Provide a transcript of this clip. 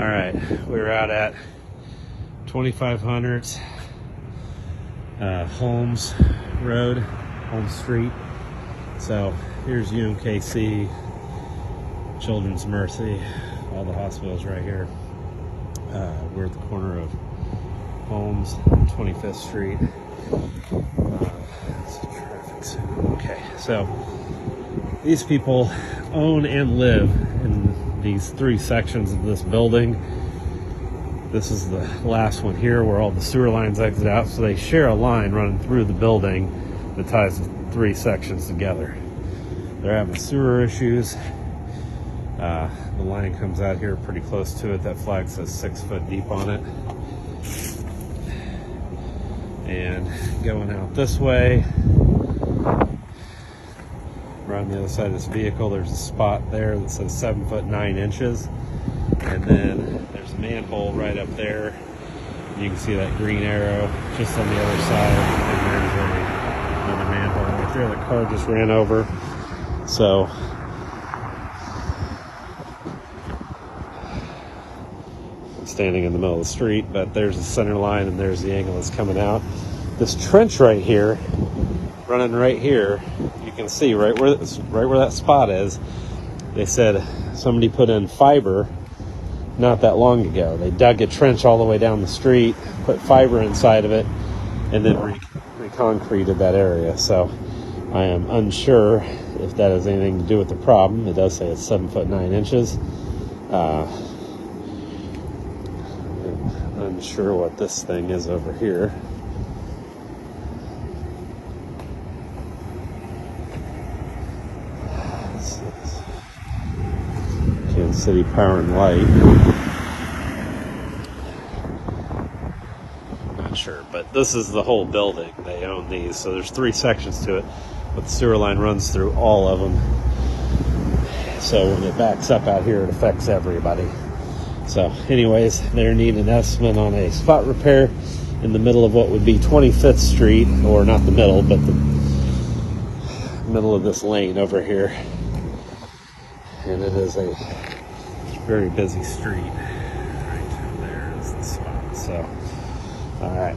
right, we're out at 2500 Holmes Road, Holmes Street. So here's UMKC, Children's Mercy, all the hospitals right here. We're at the corner of Holmes and 25th Street. It's a traffic soon. Okay, so these people own and live in these three sections of this building. This is the last one here where all the sewer lines exit out, so they share a line running through the building that ties the three sections together. They're having sewer issues. The line comes out here pretty close to it. That flag says 6 foot deep on it. And going out this way, around the other side of this vehicle, there's a spot there that says 7 foot 9 inches. And then there's a manhole right up there. You can see that green arrow just on the other side. And there's another manhole right there. The car just ran over. So I'm standing in the middle of the street, but there's the center line and there's the angle that's coming out. This trench right here, running right here, you can see right where that spot is. They said somebody put in fiber not that long ago. They dug a trench all the way down the street, put fiber inside of it, and then reconcreted that area. So I am unsure if that has anything to do with the problem. It does say it's 7 foot 9 inches. I'm unsure what this thing is over here. Kansas City Power and Light. Not sure, but this is the whole building. They own these, so there's three sections to it, but the sewer line runs through all of them. So when it backs up out here, it affects everybody. So anyways, they're needing an estimate on a spot repair in the middle of what would be 25th Street, or not the middle, but the middle of this lane over here. And it is a very busy street. Right there is the spot. So, all right.